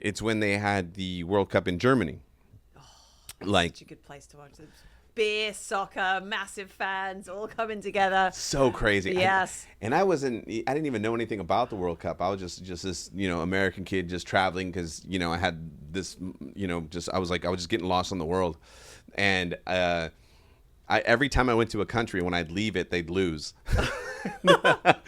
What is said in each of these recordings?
it's when they had the World Cup in Germany. Such a good place to watch. Beer, soccer, massive fans, all coming together. So crazy. Yes. I didn't even know anything about the World Cup. I was just this, American kid just traveling because, I had this, I was just getting lost in the world. And every time I went to a country, when I'd leave it, they'd lose. But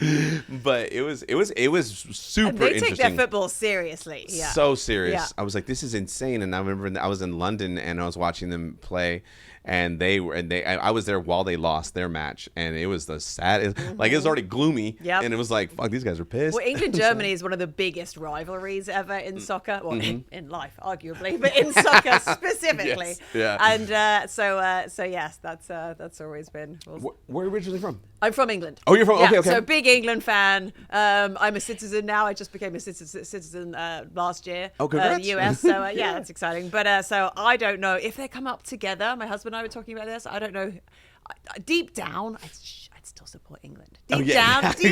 it was super and they interesting. take their football seriously. Yeah. So serious. Yeah. I was like, this is insane. And I remember I was in London and I was watching them play, and I was there while they lost their match, and it was the saddest. Like, it was already gloomy. Yep. And it was like, fuck, these guys are pissed. Well, England-Germany is one of the biggest rivalries ever in soccer. Well, in life, arguably, but in soccer specifically. Yes. Yeah. And so yes, that's always been. Where are you originally from? I'm from England. Oh, you're from? Yeah, Okay. So big England fan. I'm a citizen now. I just became a citizen last year. Oh, congrats. US. So yeah, that's exciting. But so I don't know if they come up together. My husband and I were talking about this. I don't know. Deep down, I'd still support England. Deep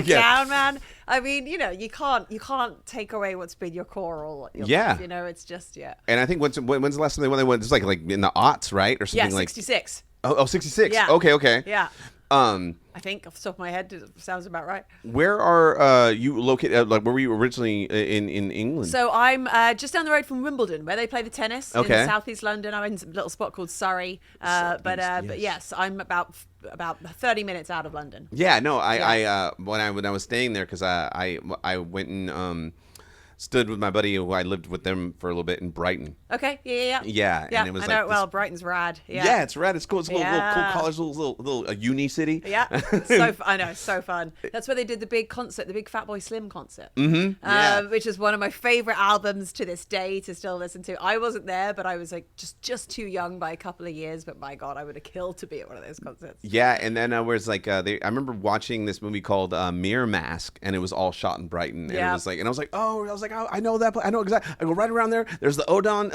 down, man. I mean, you can't take away what's been your core all life. It's just And I think when's the last time they won? It's like in the aughts, right, or something like 66. Oh, 66. Yeah. Okay. Yeah. I think off the top of my head, it sounds about right. Where are you located? Where were you originally in England? So I'm just down the road from Wimbledon, where they play the tennis in southeast London. I'm in a little spot called Surrey, but yes, I'm about 30 minutes out of London. Yeah, no, I when I was staying there, because I went and stood with my buddy who I lived with them for a little bit in Brighton. Okay, yeah. Yeah, and it was I know it well. Brighton's rad. Yeah, it's rad. It's cool. It's a little cool college, little uni city. Yeah, I know, so fun. That's where they did the big concert, the big Fatboy Slim concert. Which is one of my favorite albums to this day to still listen to. I wasn't there, but I was like just too young by a couple of years. But my God, I would have killed to be at one of those concerts. Yeah, and then where's like I remember watching this movie called Mirror Mask, and it was all shot in Brighton, and it was like, and I was like, I know that. I know exactly. I go right around there. There's the Odon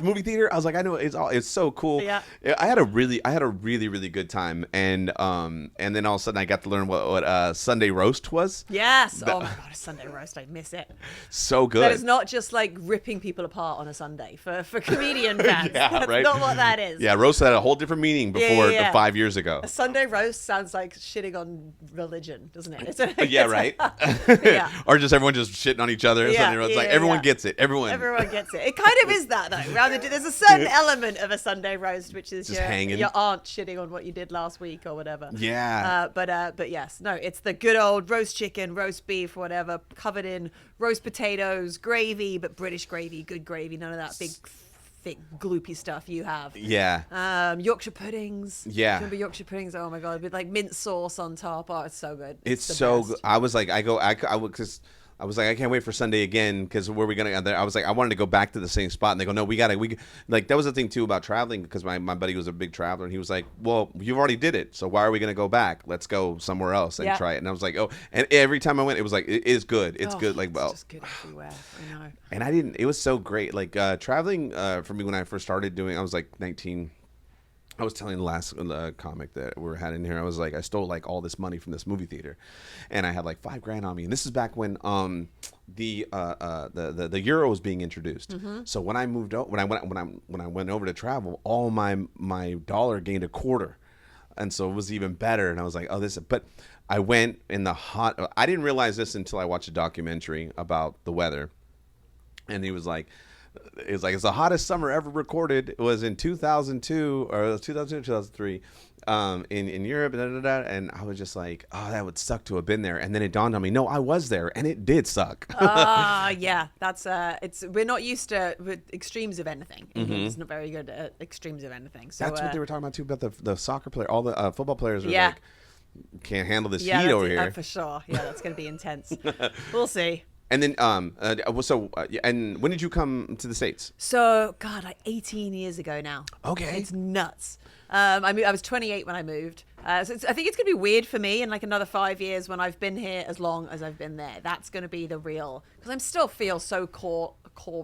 movie theater. I was like, I know it's so cool. Yeah. I had a really good time, and then all of a sudden I got to learn what Sunday roast was. Yes. Oh my God, a Sunday roast. I miss it. So good. That is not just like ripping people apart on a Sunday for comedian fans. That's right? not what that is. Yeah, roast had a whole different meaning before 5 years ago. A Sunday roast sounds like shitting on religion, doesn't it? Right. Or just everyone just shitting on each other. Sunday roast. Like everyone gets it. Everyone gets it. It kind of is that though. There's a certain element of a Sunday roast, which is your aunt shitting on what you did last week or whatever. Yeah. But yes, no, it's the good old roast chicken, roast beef, whatever, covered in roast potatoes, gravy, but British gravy, good gravy, none of that big thick gloopy stuff you have. Yeah. Yorkshire puddings. Yeah. Remember Yorkshire puddings? Oh my God, with like mint sauce on top. Oh, it's so good. It's so good. I was like, I was like, I can't wait for Sunday again, because where are we going to? I was like, I wanted to go back to the same spot. And they go, no, like, that was the thing, too, about traveling, because my buddy was a big traveler. And he was like, well, you've already did it. So why are we going to go back? Let's go somewhere else and try it. And I was like, oh. And every time I went, it was like, it is good. It's good. Like, well. It's just good everywhere. I know. And it was so great. Like, traveling for me when I first started doing, I was like 19. I was telling the last comic that we had in here, I was like, I stole like all this money from this movie theater, and I had like $5,000 on me. And this is back when the euro was being introduced. So when I moved out, when I went over to travel, all my dollar gained a quarter, and so it was even better. And I was like, oh, this. But I went in the hot. I didn't realize this until I watched a documentary about the weather, and he was like. It's like, it's the hottest summer ever recorded. It was in 2002 or 2002, 2003 in Europe. And I was just like, oh, that would suck to have been there. And then it dawned on me, no, I was there, and it did suck. Yeah, that's we're not used to extremes of anything. It's not very good at extremes of anything. So that's what they were talking about too, about the soccer player. All the football players are like, can't handle this heat over here. For sure. Yeah, that's going to be intense. We'll see. And then, and when did you come to the States? So, God, like 18 years ago now. Okay. It's nuts. I was 28 when I moved. So I think it's going to be weird for me in like another 5 years when I've been here as long as I've been there. That's going to be the real, because I still feel so core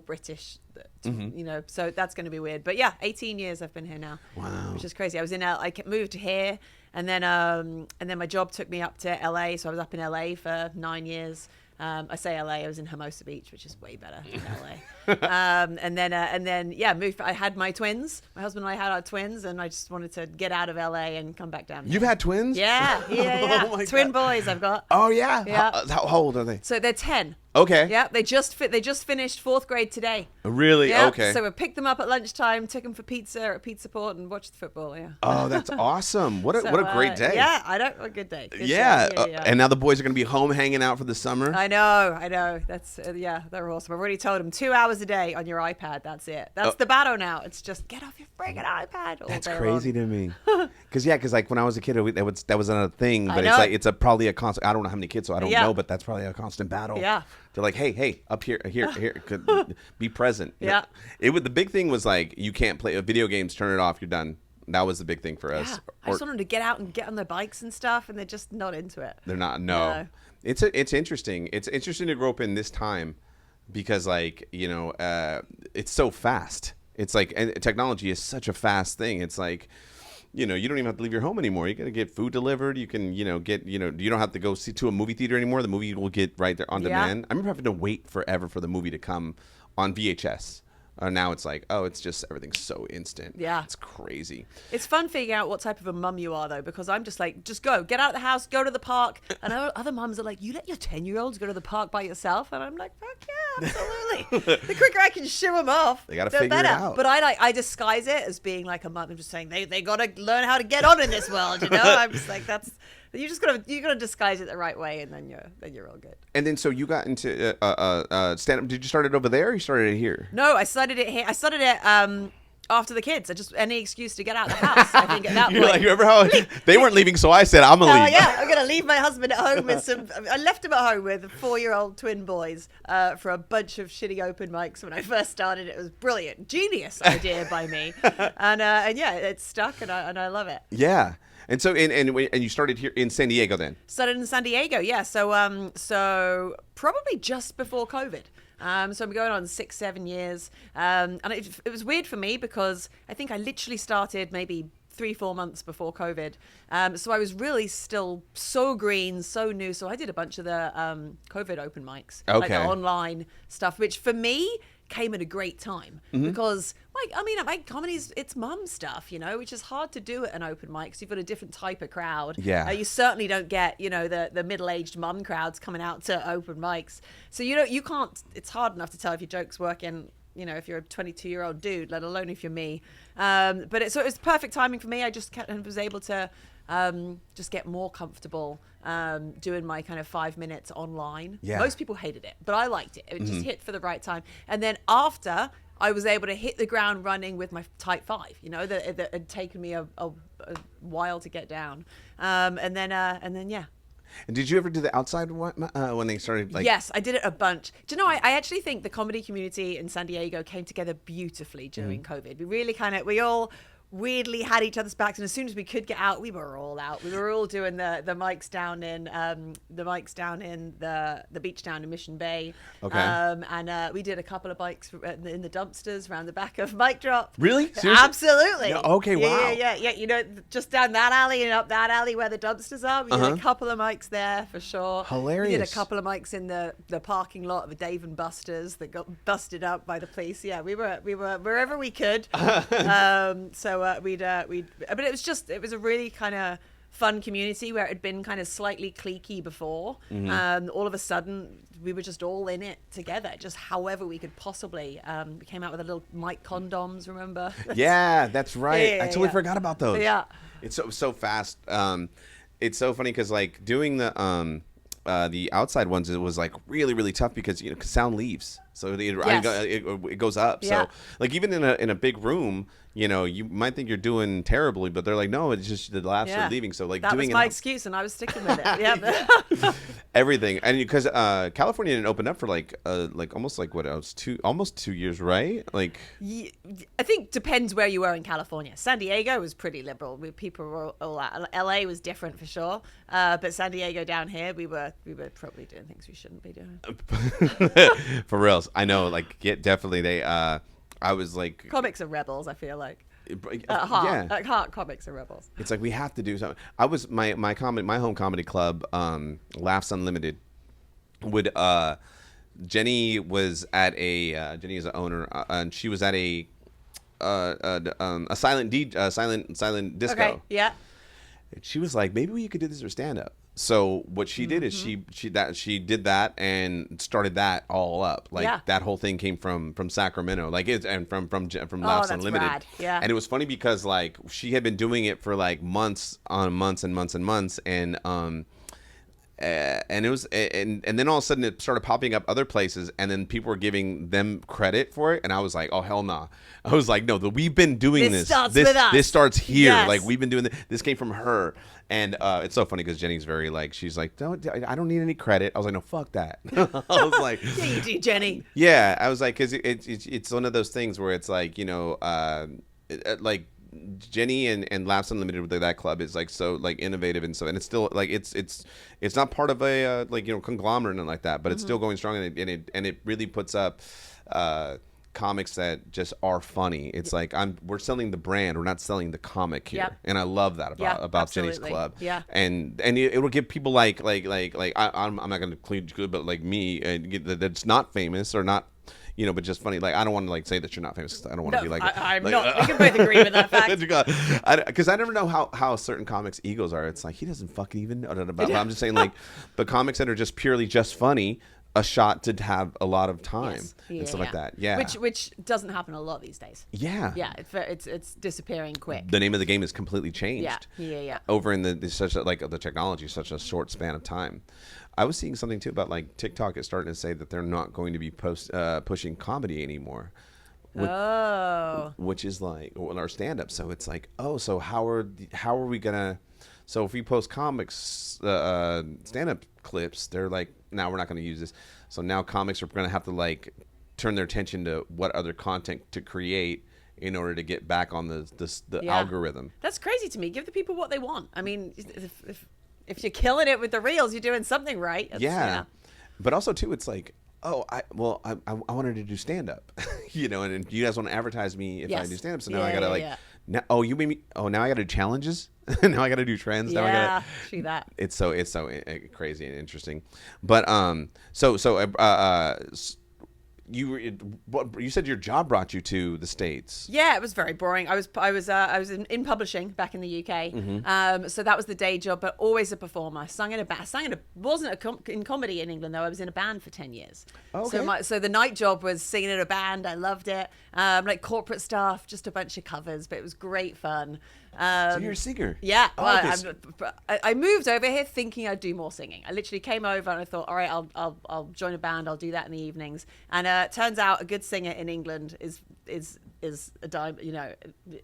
British, so that's going to be weird. But yeah, 18 years I've been here now. Wow. Which is crazy. I moved here, and then my job took me up to LA. So I was up in LA for 9 years. I say LA, I was in Hermosa Beach, which is way better than LA. and then moved. I had my twins. My husband and I had our twins, and I just wanted to get out of LA and come back down here. You've had twins? Yeah. Oh my Twin God. boys I've got. Oh yeah. Yeah. How old are they? So they're 10. Okay. Yeah, they just finished 4th grade today. Really? Yeah. Okay. So we picked them up at lunchtime, took them for pizza at Pizza Port, and watched the football. Yeah. Oh, that's awesome! What a great day. Yeah, a good day. Good Yeah. day. Yeah. And now the boys are going to be home hanging out for the summer. I know. That's they're awesome. I've already told them 2 hours a day on your iPad. That's it. That's the battle now. It's just get off your friggin' iPad. That's crazy to me. Because like when I was a kid, that was another thing. But it's probably a constant. I don't know how many kids, so I don't know. But that's probably a constant battle. Yeah. They're like, hey, up here, be present. Yeah. The big thing was like, you can't play video games. Turn it off. You're done. That was the big thing for us. Yeah. I just want them to get out and get on their bikes and stuff, and they're just not into it. They're not. No. It's interesting. It's interesting to grow up in this time because, like, it's so fast. It's like, and technology is such a fast thing. It's like, you don't even have to leave your home anymore. You got to get food delivered. You can, you don't have to go to a movie theater anymore. The movie will get right there on demand. I remember having to wait forever for the movie to come on VHS. Now it's like, it's just everything's so instant. Yeah. It's crazy. It's fun figuring out what type of a mum you are, though, because I'm just like, just go. Get out of the house, go to the park. And other mums are like, you let your 10-year-olds go to the park by yourself? And I'm like, fuck yeah, absolutely. The quicker I can shoo them off, they got to the figure better. it out. But I disguise it as being like a mum. I'm just saying they got to learn how to get on in this world, I'm just like, you gotta disguise it the right way, and then you're all good. And then so you got into stand up. Did you start it over there, or you started it here? No, I started it here. I started it after the kids. I just any excuse to get out of the house. I think at that point. Like, remember how they weren't leaving, so I said I'm gonna leave. Yeah, I'm gonna leave my husband at home with some. I left him at home with 4-year-old twin boys for a bunch of shitty open mics when I first started. It was brilliant, genius idea by me, and yeah, it's stuck, and I love it. Yeah. And so, and you started here in San Diego then? Started in San Diego, yeah. So probably just before COVID. So I'm going on 6-7 years. And it was weird for me because I think I literally started maybe 3-4 months before COVID. So I was really still so green, so new. So I did a bunch of the COVID open mics, like the online stuff, which for me came at a great time because my comedy's it's mum stuff, which is hard to do at an open mic because you've got a different type of crowd. Yeah. You certainly don't get, the middle-aged mum crowds coming out to open mics. So you can't, it's hard enough to tell if your joke's working, if you're a 22-year-old dude, let alone if you're me. But it was perfect timing for me. I just was able to just get more comfortable doing my kind of 5 minutes online. Yeah. Most people hated it, but I liked it. It just hit for the right time. And then after, I was able to hit the ground running with my type 5, that had taken me a while to get down. And then yeah. And did you ever do the outside one when they started? Yes, I did it a bunch. Do you know, I actually think the comedy community in San Diego came together beautifully during COVID. We really we all weirdly had each other's backs, and as soon as we could get out, we were all out. We were all doing the mics down in the beach down in Mission Bay. Okay. And we did a couple of bikes in the dumpsters around the back of Mic Drop. Really? Seriously? Absolutely. Yeah, okay. Wow. Yeah. Just down that alley and up that alley where the dumpsters are. We did a couple of mics there for sure. Hilarious. We did a couple of mics in the parking lot of the Dave and Buster's that got busted up by the police. Yeah, we were wherever we could. But it was a really kind of fun community where it had been kind of slightly cliquey before. All of a sudden, we were just all in it together, just however we could possibly. We came out with a little mic condoms, remember? Yeah, that's right. Yeah, I totally forgot about those. Yeah. It's so fast. It's so funny because like doing the outside ones, it was like really, really tough because sound leaves, so it goes up. Yeah. So like even in a big room, you might think you're doing terribly, but they're like, no, it's just the laughs are leaving. So like that doing was my excuse, and I was sticking with it. Yeah. Everything, and because California didn't open up for like almost like almost 2 years, right? Like I think depends where you were in California. San Diego was pretty liberal. People were all out. LA was different for sure, but San Diego down here, we were probably doing things we shouldn't be doing. For reals, I know. Like, definitely they. I was like, comics are rebels. I feel like. At heart, comics are rebels. It's like we have to do something. I was my home comedy club, Laughs Unlimited would Jenny was at a Jenny is an owner, and she was at a silent disco. Okay. Yeah. And she was like, maybe we could do this for stand up. So what she did is she did that and started that all up. Like that whole thing came from Sacramento, like it's and from Laughs Unlimited. Rad. Yeah. And it was funny because like she had been doing it for like months on months and months and months, and it was and then all of a sudden it started popping up other places, and then people were giving them credit for it, and I was like, oh hell nah. I was like, no, we've been doing this. This starts here. Yes. Like we've been doing this came from her. And it's so funny because Jenny's very like, she's like, I don't need any credit. I was like, no, fuck that. I was like, yeah, you do, Jenny. Yeah, I was like, because it's one of those things where it's like, you know, like Jenny and Laughs Unlimited with that club is like so like innovative and so, and it's still like it's not part of a like, you know, conglomerate and like that, but it's still going strong, and it really puts up comics that just are funny. It's like we're selling the brand, we're not selling the comic here. Yep. And I love that about Jenny's club. Yeah. And it will give people like I'm not going to include good, but like me, that's not famous or not, you know, but just funny. Like I don't want to like say that you're not famous. I don't want to be like I'm like, not. We can both agree with that fact. Because I never know how certain comics' egos are. It's like he doesn't fucking even know about. But I'm just saying like the comics that are just purely just funny, a shot to have a lot of time and stuff like that. Yeah. Which doesn't happen a lot these days. Yeah. Yeah. It's disappearing quick. The name of the game is completely changed. Yeah. Over in the technology, such a short span of time. I was seeing something too about like TikTok is starting to say that they're not going to be pushing comedy anymore. Which is like our stand-up. So it's like, so how are we gonna? So if we post comics stand-up clips, they're like, now we're not going to use this. So now comics are going to have to like turn their attention to what other content to create in order to get back on the algorithm. That's crazy to me. Give the people what they want. I mean, if you're killing it with the reels, you're doing something right. Yeah. But also too, it's like, I wanted to do stand up, you know, and you guys want to advertise me if I do stand up. So now I gotta now you made me. Oh, now I gotta do challenges. Now I gotta do trends. Now I gotta see that. It's so crazy and interesting. But you said your job brought you to the States. Yeah, it was very boring. I was in publishing back in the UK. Mm-hmm. So that was the day job, but always a performer. Sung in a band. Wasn't in comedy in England though. I was in a band for 10 years. Okay. So the night job was singing in a band. I loved it. Like corporate stuff, just a bunch of covers, but it was great fun. So you're a singer? Yeah. I moved over here thinking I'd do more singing. I literally came over and I thought, all right, I'll join a band. I'll do that in the evenings. And it turns out a good singer in England is a dime, you know,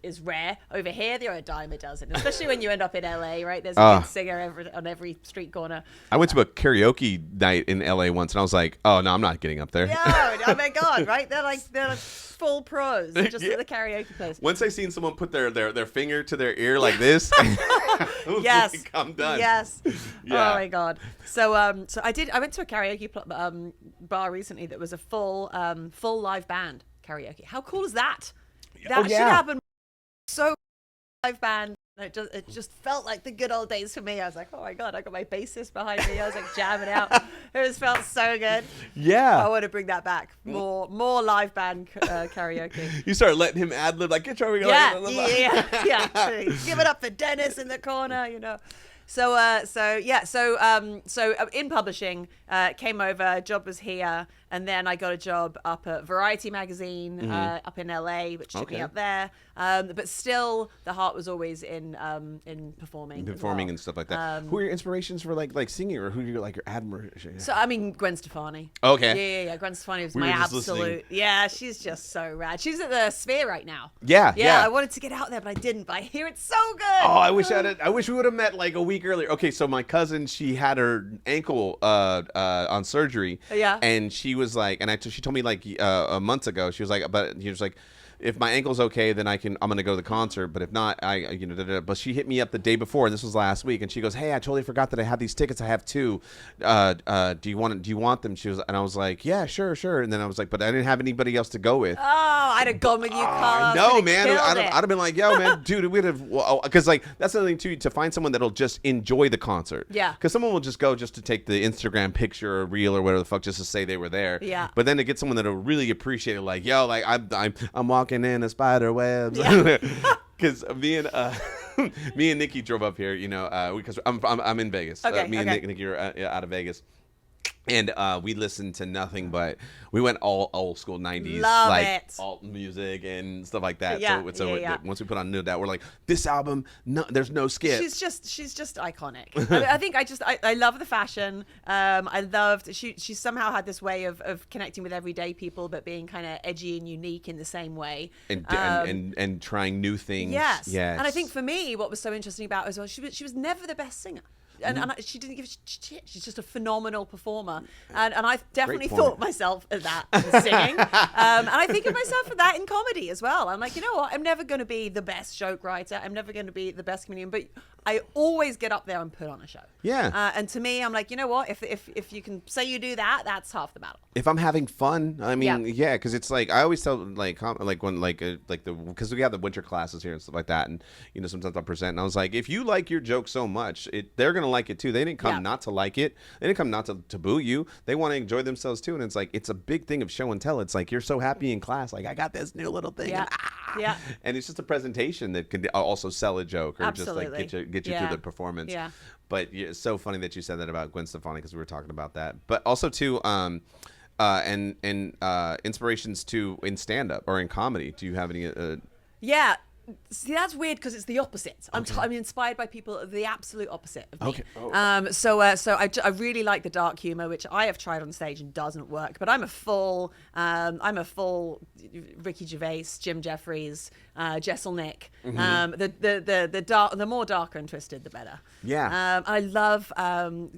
is rare. Over here, there are a dime a dozen, especially when you end up in LA, right? There's a good singer on every street corner. I went to a karaoke night in LA once, and I was like, oh no, I'm not getting up there. No, oh my god, right? They're like full pros, just at the karaoke place. Once I seen someone put their finger to their ear like this, I was like, I'm done. Yes. Yeah. Oh my god. So I went to a karaoke bar recently that was a full live band karaoke. How cool is that? That should happen. So live band. It just felt like the good old days for me. I was like, oh my god, I got my bassist behind me. I was like jamming out. It just felt so good. Yeah. I want to bring that back. More live band karaoke. You start letting him ad lib like, get your yeah. Give it up for Dennis in the corner, you know. So in publishing, came over, job was here, and then I got a job up at Variety magazine up in LA, which took me up there. But still, the heart was always in performing. Performing and stuff like that. Who are your inspirations for like singing, or who are your like your admiration? So I mean, Gwen Stefani. Okay. Yeah. Gwen Stefani was my absolute. Listening. Yeah, she's just so rad. She's at the Sphere right now. Yeah. I wanted to get out there, but I didn't. But I hear it's so good. Oh, I wish we would have met like a week earlier. Okay, so my cousin, she had her ankle on surgery. Yeah. And she was like, she told me like a month ago. She was like, if my ankle's okay, then I'm gonna go to the concert. But if not, But she hit me up the day before. This was last week, and she goes, "Hey, I totally forgot that I have these tickets. I have two. Do you want them?" And I was like, "Yeah, sure." And then I was like, "But I didn't have anybody else to go with." Oh, I'd have gone with you, Cobb. No, man. I'd have been like, "Yo, man, dude, we'd have," because like that's another thing too, to find someone that'll just enjoy the concert. Yeah. Because someone will just go just to take the Instagram picture or reel or whatever the fuck, just to say they were there. Yeah. But then to get someone that'll really appreciate it, like, yo, like I'm walking in a spider webs. Because me and Nikki drove up here, because I'm in Vegas. Okay, me and Nikki are out of Vegas. And we listened to nothing but we went all old school 90s alt music and stuff like that. Once we put on New That, we're like, this album, there's no skip. She's just iconic. I think I love the fashion. I loved she somehow had this way of connecting with everyday people, but being kind of edgy and unique in the same way. And trying new things. Yes. And I think for me, what was so interesting about her as well, she was never the best singer. And she didn't give a shit. She's just a phenomenal performer. And I definitely thought myself of that in singing. And I think of myself of that in comedy as well. I'm like, you know what? I'm never going to be the best joke writer. I'm never going to be the best comedian. But I always get up there and put on a show. Yeah. And to me, I'm like, you know what? If you can say you do that, that's half the battle. If I'm having fun, I mean, yeah, because it's like I always tell because we have the winter classes here and stuff like that, and sometimes I'll present, and I was like, if you like your joke so much, they're gonna like it too. They didn't come not to like it. They didn't come not to boo you. They want to enjoy themselves too, and it's like it's a big thing of show and tell. It's like you're so happy in class, like I got this new little thing, and it's just a presentation that can also sell a joke or Absolutely. just like get you through the performance. Yeah. But it's so funny that you said that about Gwen Stefani because we were talking about that. But also too, inspirations too in stand up or in comedy. Do you have any? Yeah. See, that's weird because it's the opposite. I'm inspired by people the absolute opposite of me. Okay. Oh. So I really like the dark humor, which I have tried on stage and doesn't work. But I'm a full Ricky Gervais, Jim Jeffries, Jesselnick. The more darker and twisted, the better. Yeah. I love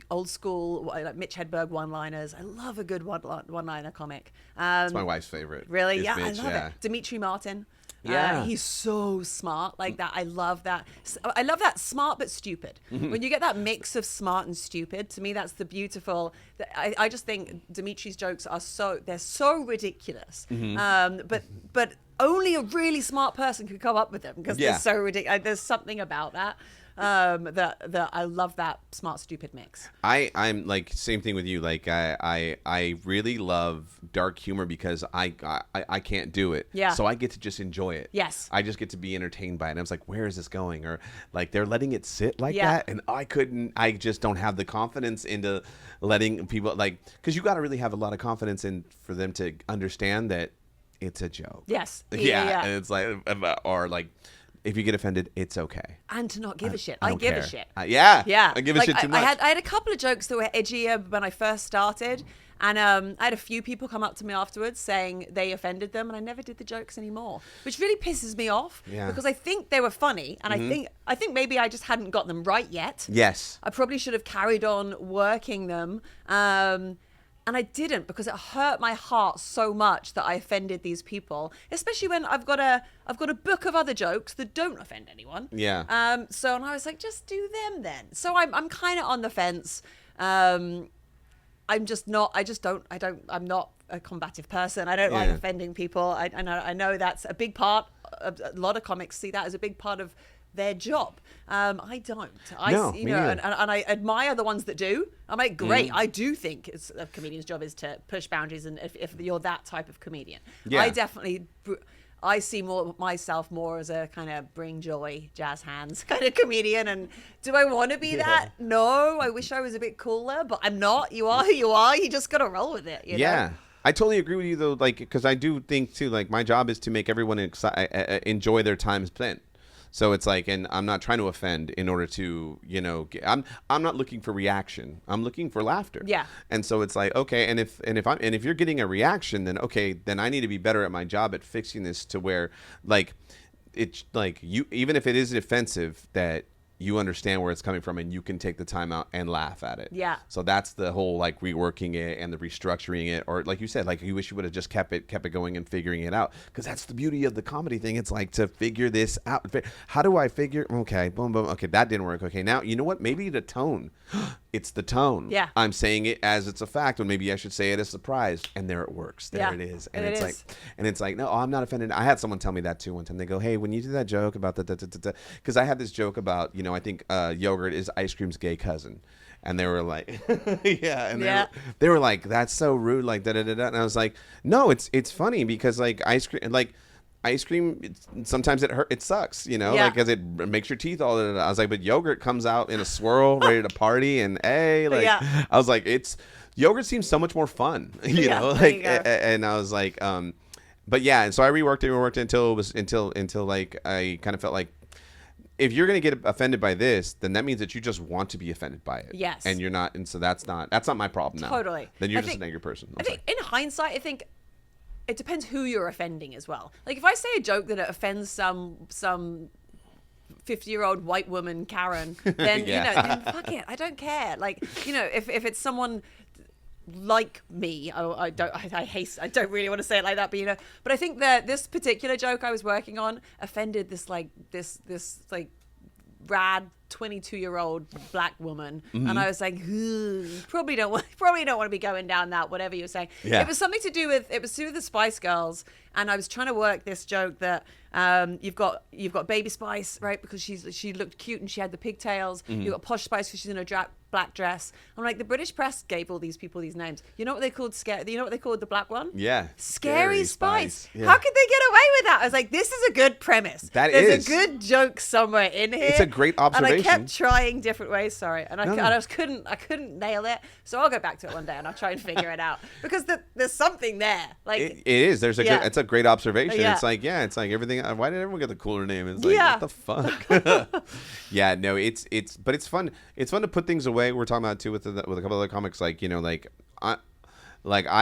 old school like Mitch Hedberg one-liners. I love a good one-liner comic. It's my wife's favorite. Really? Mitch, I love it. Dimitri Martin. Yeah. He's so smart like that. I love that. I love that smart but stupid. When you get that mix of smart and stupid, to me, that's the beautiful. I just think Dimitri's jokes are so ridiculous. But only a really smart person could come up with them because they're so ridiculous. There's something about that. That I love that smart stupid mix. I'm like same thing with you. Like I really love dark humor because I can't do it. Yeah. So I get to just enjoy it. Yes. I just get to be entertained by it. And I was like, where is this going? Or like they're letting it sit like that, and I just don't have the confidence into letting people because you got to really have a lot of confidence for them to understand that it's a joke. Yes. Yeah. And it's like or like. If you get offended, it's okay. And to not give a shit. I give care. a shit. Yeah. I give a shit too much. I had a couple of jokes that were edgier when I first started. And I had a few people come up to me afterwards saying they offended them, and I never did the jokes anymore, which really pisses me off. Yeah. Because I think they were funny, and I think maybe I just hadn't got them right yet. Yes. I probably should have carried on working them. And I didn't because it hurt my heart so much that I offended these people, especially when I've got a book of other jokes that don't offend anyone. Yeah. And I was like, just do them then. So I'm kind of on the fence. I'm not a combative person. I don't like offending people. I know that's a big part. A lot of comics see that as a big part of their job. I don't. And I admire the ones that do. I'm like, great. I do think it's a comedian's job is to push boundaries, and if you're that type of comedian, I see myself more as a kind of bring joy, jazz hands kind of comedian. And do I want to be that? No. I wish I was a bit cooler, but I'm not. You are who you are. You just got to roll with it. You know? I totally agree with you though. Like, because I do think too, like my job is to make everyone enjoy their time spent. So it's like, and I'm not trying to offend in order to, I'm not looking for reaction. I'm looking for laughter. Yeah. And so it's like, okay, and if you're getting a reaction, then okay, then I need to be better at my job at fixing this to where, like, it's like you, even if it is offensive, that you understand where it's coming from and you can take the time out and laugh at it. Yeah. So that's the whole like reworking it and the restructuring it, or like you said, like you wish you would have just kept it going and figuring it out, because that's the beauty of the comedy thing. It's like to figure this out. How do I figure? Okay, boom, boom. Okay, that didn't work. Okay, now you know what? Maybe the tone. It's the tone. Yeah. I'm saying it as it's a fact, when maybe I should say it as a surprise, and there it works. There Yeah, it is. and it's like, and it's like, no, I'm not offended. I had someone tell me that too one time. They go, hey, when you do that joke about because I had this joke about, I think yogurt is ice cream's gay cousin. And they were like, yeah. And they were like, that's so rude. Like, And I was like, no, it's funny because like ice cream, sometimes it sucks, like, because it makes your teeth all. I was like, but yogurt comes out in a swirl, ready to party, and I was like, yogurt seems so much more fun, like, and I was like, but yeah, and so I reworked it until like I kind of felt like, if you're gonna get offended by this, then that means that you just want to be offended by it. Yes. And you're not, and so that's not my problem now. Totally. Then you're just an angry person. I think in hindsight, it depends who you're offending as well. Like if I say a joke that offends some 50-year-old white woman Karen, then then fuck it, I don't care. Like if it's someone like me, I don't really want to say it like that, but I think that this particular joke I was working on offended this rad 22-year-old black woman, and I was like, probably don't want to be going down that, whatever you're saying. It was something to do with the Spice Girls, and I was trying to work this joke that you've got Baby Spice, right, because she looked cute and she had the pigtails. You've got Posh Spice because she's in a black dress. I'm like, the British press gave all these people these names. You know what they called the black one? Yeah. Scary Spice. Yeah. How could they get away with that? I was like, this is a good premise. There's a good joke somewhere in here. It's a great observation. And I kept trying different ways, and I couldn't nail it. So I'll go back to it one day and I'll try and figure it out, because there's something there. Like it is. It's a great observation. It's like everything. Why did everyone get the cooler name? It's like, what the fuck? Yeah, no, but it's fun. It's fun to put things away. We're talking about too with a couple other comics, I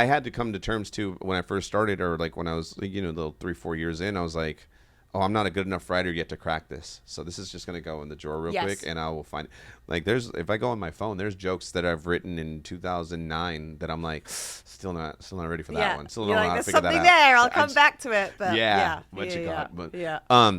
had to come to terms too when I first started, or like when I was the 3-4 years in, I was like, oh, I'm not a good enough writer yet to crack this. So this is just going to go in the drawer real quick, and I will find if I go on my phone, there's jokes that I've written in 2009 that I'm like, still not ready for that one. Still don't know how to figure that out. There's something there. I'll come back to it. But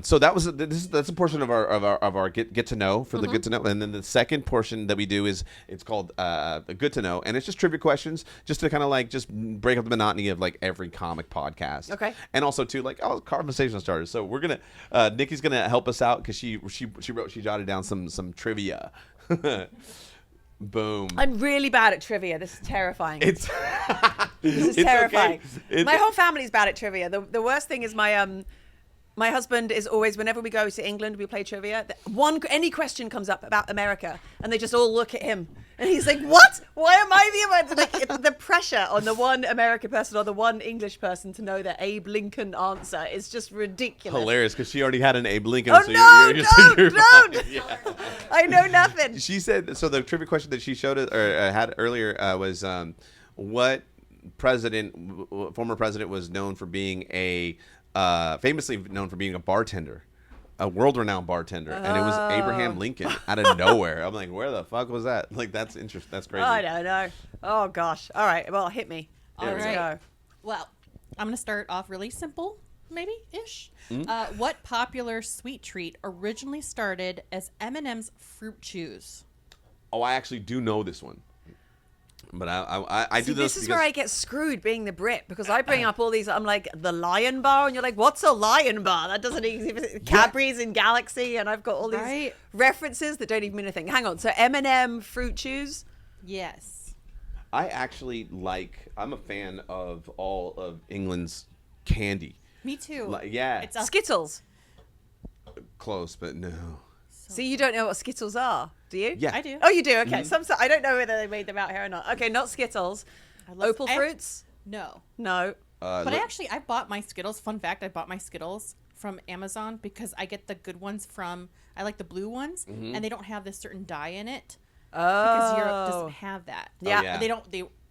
so that's a portion of our get to know for the good to know, and then the second portion that we do is it's called good to know, and it's just trivia questions, just to kind of like just break up the monotony of like every comic podcast. Okay. And also too conversation starters. So we're gonna Nikki's gonna help us out because she jotted down some trivia. Boom. I'm really bad at trivia. This is terrifying. This is terrifying. Okay. My whole family's bad at trivia. The worst thing is my husband is always, whenever we go to England, we play trivia. Any question comes up about America, and they just all look at him, and he's like, "What? Why am I the pressure on the one American person or the one English person to know the Abe Lincoln answer is just ridiculous." Hilarious, because she already had an Abe Lincoln. Oh, so no, don't! Yeah. I know nothing. She said so. The trivia question that she showed us or had earlier was, what former president was known for being famously known for being a bartender, a world-renowned bartender, and it was Abraham Lincoln out of nowhere. I'm like, where the fuck was that? Like, that's interesting. That's crazy. I don't know. Oh gosh. All right. Well, hit me. Let's go. Well, I'm gonna start off really simple, maybe-ish. What popular sweet treat originally started as M&M's Fruit Chews? Oh, I actually do know this one. But I do this is where I get screwed being the Brit, because I bring up all these. I'm like, the Lion Bar, and you're like, what's a Lion Bar? That doesn't even Cadbury's in Galaxy, and I've got all these references that don't even mean anything. Hang on, so M&M Fruit Chews? Yes. I actually I'm a fan of all of England's candy. Me too. It's Skittles. Close, but no. So you don't know what Skittles are, do you? Yeah, I do. Oh, you do. Okay. I don't know whether they made them out here or not. Okay, not Skittles. Opal Fruits. No. But I bought my Skittles. Fun fact: I bought my Skittles from Amazon because I get the good ones I like the blue ones, and they don't have this certain dye in it. Oh. Because Europe doesn't have that. Yeah. They don't.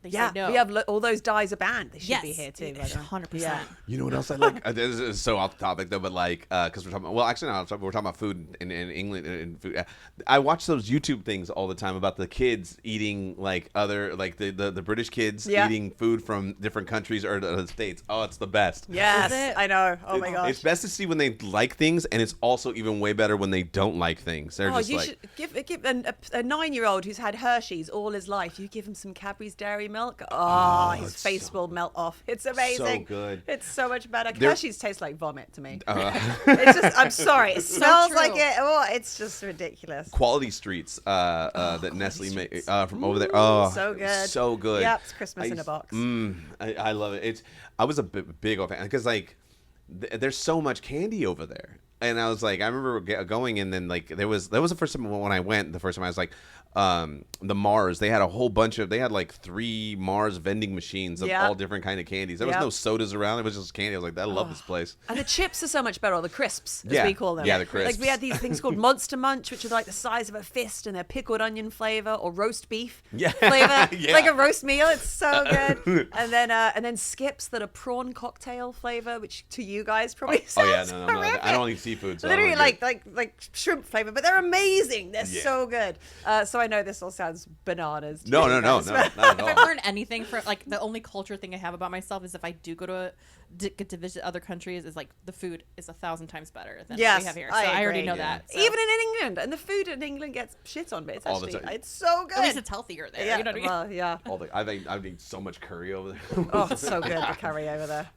they Yeah, say no. we have all those dyes are banned. They should yes, be here too. 100%. Yeah. You know what else I like? This is so off the topic though, but like, because we're talking about, well, actually, no, we're talking about food in England and food. I watch those YouTube things all the time about the kids eating like other, like the British kids eating food from different countries or the states. Oh, it's the best. Yes, I know. Oh my gosh. It's best to see when they like things, and it's also even way better when they don't like things. They're just you like, should give a 9-year-old who's had Hershey's all his life. You give him some Cadbury's Dairy Milk. Oh, his face will melt off. It's amazing. So good. It's so much better. Hershey's tastes like vomit to me. it's just, I'm sorry. It smells like it. Oh, it's just ridiculous. Quality Streets that Nestle made from over there. Oh, so good. So good. Yep, it's Christmas in a box. I love it. I was a big old fan because like there's so much candy over there. And I was like, I remember going, and then like that was the first time when I went. The first time I was like, the Mars. They had a whole bunch of. They had like 3 Mars vending machines of all different kind of candies. There was no sodas around. It was just candy. I was like, I love this place. And the chips are so much better, or the crisps, as we call them. Yeah, the crisps. Like we had these things called Monster Munch, which are like the size of a fist, and they're pickled onion flavor or roast beef flavor, like a roast meal. It's so good. And then Skips that are prawn cocktail flavor, which to you guys probably sounds horrific. I don't eat seafood. So literally like shrimp flavor, but they're amazing. They're so good. So I know this all sounds bananas. No, not at all. If I've learned anything from like the only culture thing I have about myself is if I do go to get to visit other countries, is like the food is 1,000 times better than what we have here. So I already know that. So. Even in England, and the food in England gets shit on, but it's all the actually time. It's so good. At least it's healthier there. Yeah, you know what I mean? well, yeah. I've eaten so much curry over there. Oh, it's so good, the curry over there.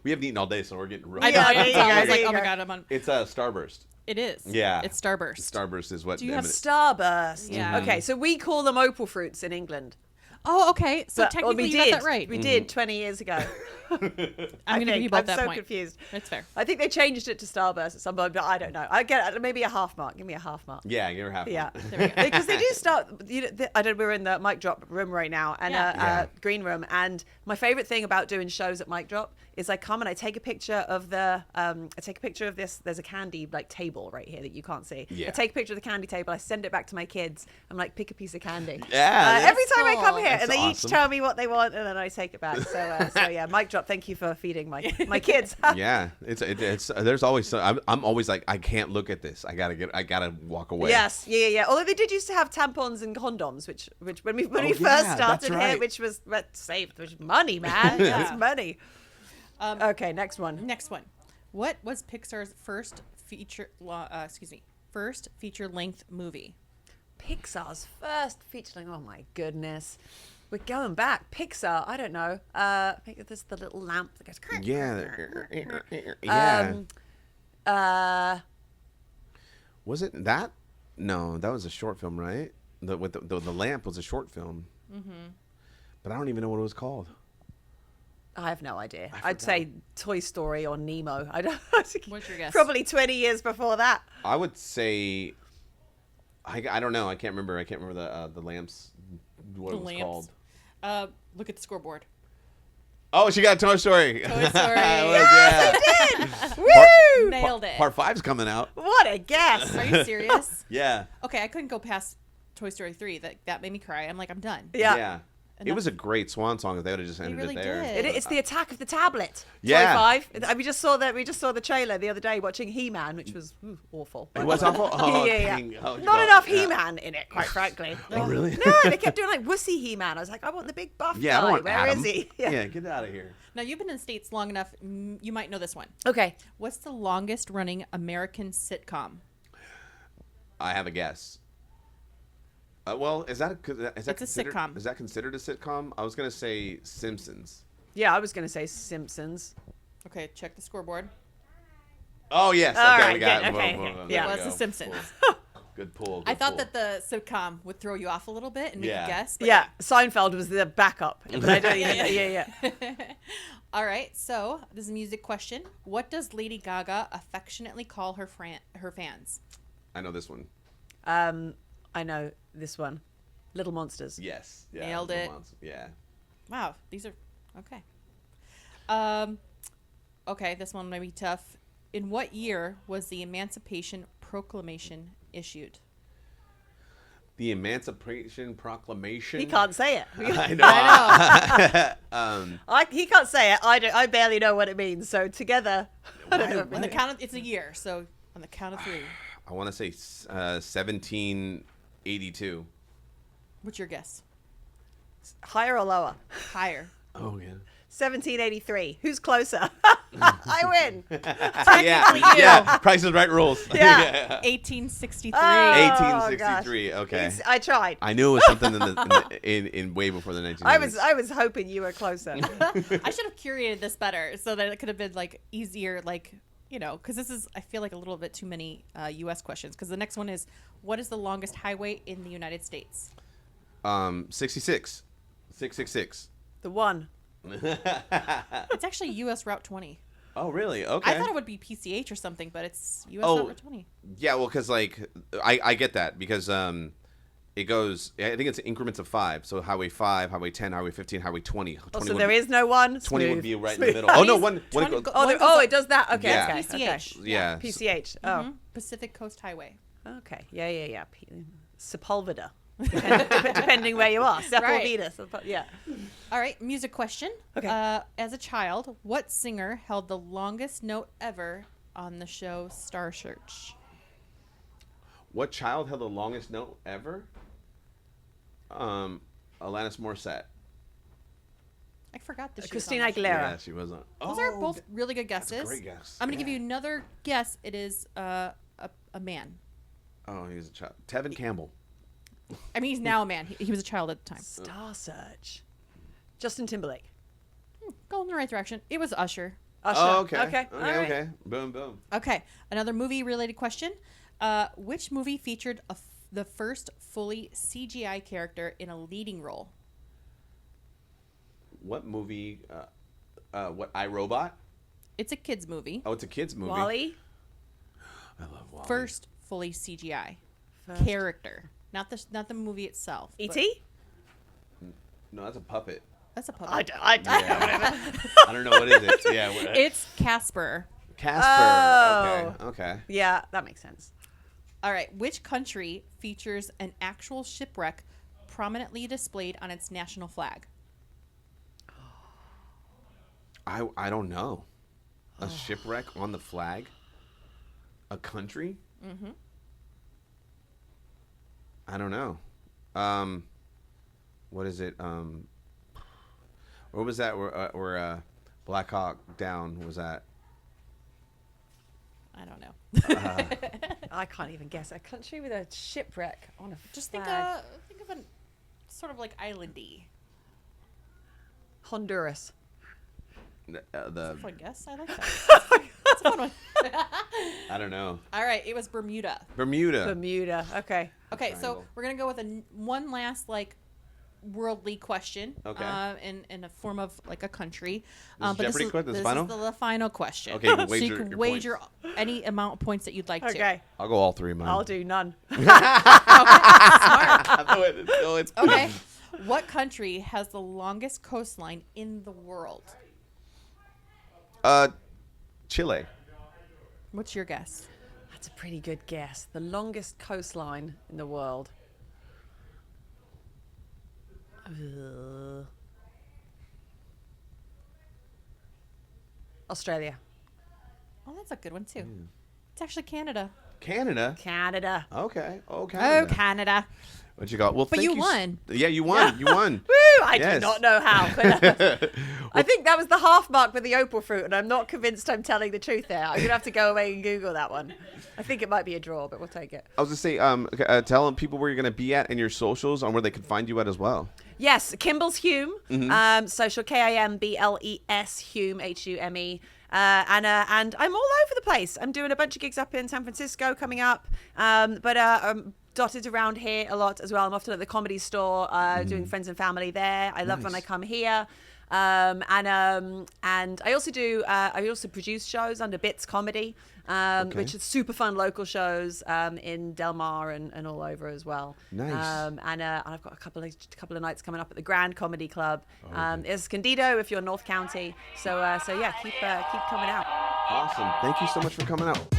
We haven't eaten all day, so we're getting real. I know. I was like, oh my god, I'm on. It's a Starburst. It is. Yeah. It's Starburst. Starburst is what. Do you have Starburst? Yeah. Okay, so we call them opal fruits in England. Oh, okay. So technically you got that right. We did 20 years ago. I'm going to give you both that point. I'm so point. confused. That's fair. I think they changed it to Starburst at some point, but I don't know. I get maybe a half mark. Give me a half mark. Yeah, give her half. Yeah, There we go. because they do start. We're in the mic drop room right now, and green room. And my favorite thing about doing shows at mic drop is I come and I take a picture of this. There's a candy like table right here that you can't see. Yeah. I take a picture of the candy table. I send it back to my kids. I'm like, pick a piece of candy. Yeah. Every time I come here, That's and they awesome. each tell me what they want, and then I take it back. So yeah, mic drop. Thank you for feeding my kids. Yeah, it's there's always I'm always like I can't look at this. I gotta walk away. Yes, yeah. Although they did used to have tampons and condoms, which when we first that's started right. here, which was saved, which money, man. That's money. Okay, next one. Next one. What was Pixar's first feature length movie? Pixar's first feature length. Oh my goodness, we're going back. Pixar. I don't know. This is the little lamp that goes. Yeah. Was it that? No, that was a short film, right? The lamp was a short film. Mm-hmm. But I don't even know what it was called. I have no idea. I'd say Toy Story or Nemo. I don't. What's your guess? Probably 20 years before that. I would say. I don't know. I can't remember. I can't remember the lamps. What it was called. Look at the scoreboard. Oh, she got Toy Story. Toy Story. Yes, I did. Woo! Nailed it. Part 5's coming out. What a guess. Are you serious? Yeah. Okay, I couldn't go past Toy Story 3. That made me cry. I'm like, I'm done. Yeah. It was a great swan song if they would have just ended really it there. did. It's the Attack of the Tablet. Yeah. Toy 5. We just saw the trailer the other day watching He-Man, which was awful. It was awful? Oh, yeah. dang. Oh, Not God. enough Yeah. He-Man in it, quite frankly. Oh, really? No, they kept doing like wussy He-Man. I was like, I want the big buff Yeah, I guy. don't want Where Adam. is he? Yeah, get out of here. Now, you've been in the States long enough. You might know this one. Okay. What's the longest running American sitcom? I have a guess. Well, is that It's a considered, sitcom. Is that considered a sitcom? I was gonna say Simpsons. Yeah, I was going to say Simpsons. Okay, check the scoreboard. Oh yes, All okay, right, we got good, it. okay, Boom, yeah. boom, Yeah. there we It was go. The Simpsons. Good pull. I thought that the sitcom would throw you off a little bit and make Yeah. you guess. But Yeah, Seinfeld was the backup. But I don't, yeah. All right, so this is a music question. What does Lady Gaga affectionately call her fans? I know this one. I know this one. Little Monsters. Yes. Yeah, Nailed it. Yeah. Wow, these are okay. Okay, this one may be tough. In what year was the Emancipation Proclamation issued? The Emancipation Proclamation. He can't say it. I know. He can't say it. I barely know what it means. So together, I don't know. On the count of, it's a year, so on the count of 3. I want to say 1782. What's your guess? Higher or lower? Higher. Oh yeah. 1783. Who's closer? I win. Yeah. Price is Right rules. Yeah. 1863. 1863. Okay. I tried. I knew it was something in way before the 1900s. I was hoping you were closer. I should have curated this better so that it could have been like easier, like, you know, because this is, I feel like, a little bit too many U.S. questions. Because the next one is, what is the longest highway in the United States? 66. 666. The one. It's actually U.S. Route 20. Oh, really? Okay. I thought it would be PCH or something, but it's U.S. Route 20. Yeah, well, because, like, I get that because it goes, I think it's increments of 5. So Highway 5, Highway 10, Highway 15, Highway 20. So there is no one? 20 would be right in the middle. Oh, Oh, no, one it does that? Okay, Yeah. okay. PCH. Okay. Yeah. PCH. Oh. Mhm. Pacific Coast Highway. Okay. Yeah. Sepulveda. Depending where you are. Sepulveda. Yeah. All right, music question. Okay. As a child, what singer held the longest note ever on the show Star Search? What child held the longest note ever? Alanis Morissette. I forgot that she Christina was on that Aguilera. Yeah, she was on. show. Those are both really good guesses. That's a great guess. I'm going to give you another guess. It is a man. Oh, he was a child. Tevin Campbell. I mean, he's now a man. He was a child at the time. Star Search. Justin Timberlake. Go in the right direction. It was Usher. Usher. Oh, okay. Okay. All right. Okay. Boom, boom. Okay, another movie-related question. Which movie featured the first fully CGI character in a leading role? What movie? What, iRobot? It's a kids movie. Oh, it's a kid's movie. Wally. I love Wally. First fully CGI character, not the movie itself. E.T.? No, that's a puppet. That's a puppet. I don't know. I don't know what is it. Yeah. It's Casper. Casper. Oh. Okay. Yeah, that makes sense. All right. Which country features an actual shipwreck prominently displayed on its national flag? I don't know. A shipwreck on the flag? A country? Mm-hmm. I don't know. What is it? Where was that? Where Black Hawk Down was that? I don't know. I can't even guess. A country with a shipwreck on a Just flag. think of a sort of like islandy. Honduras. That's a fun guess. I like that. That's a fun one. I don't know. All right, it was Bermuda. Bermuda. Okay. Okay, so Triangle. we're gonna go with one last like worldly question. Okay. In a form of like a country. This is Jeopardy quiz? This is final? is the final question. Okay, you can so you wager can your wager any amount of points that you'd like to. Okay. I'll go all 3 of mine. I'll do none. Okay. What country has the longest coastline in the world? Chile. What's your guess? That's a pretty good guess. The longest coastline in the world. Australia. Oh, that's a good one too. It's actually Canada. Canada. Canada. Okay. Oh, Oh, Canada. Canada. What you got? Well, But thank you won. Yeah, you won. You won. Woo! I do Yes. not know how. But, I think that was the half mark with the opal fruit, and I'm not convinced I'm telling the truth there. I'm going to have to go away and Google that one. I think it might be a draw, but we'll take it. I was going to say, tell people where you're going to be at and your socials on where they can find you at as well. Yes, Kimbles Hume. Social Kimbles Hume Hume. And I'm all over the place. I'm doing a bunch of gigs up in San Francisco coming up, but I'm dotted around here a lot as well. I'm often at the Comedy Store doing friends and family there. I love when I come here. And I also do. I also produce shows under Bits Comedy, which is super fun local shows in Del Mar and all over as well. Nice. And I've got a couple of nights coming up at the Grand Comedy Club. Escondido if you're North County. So yeah, keep coming out. Awesome. Thank you so much for coming out.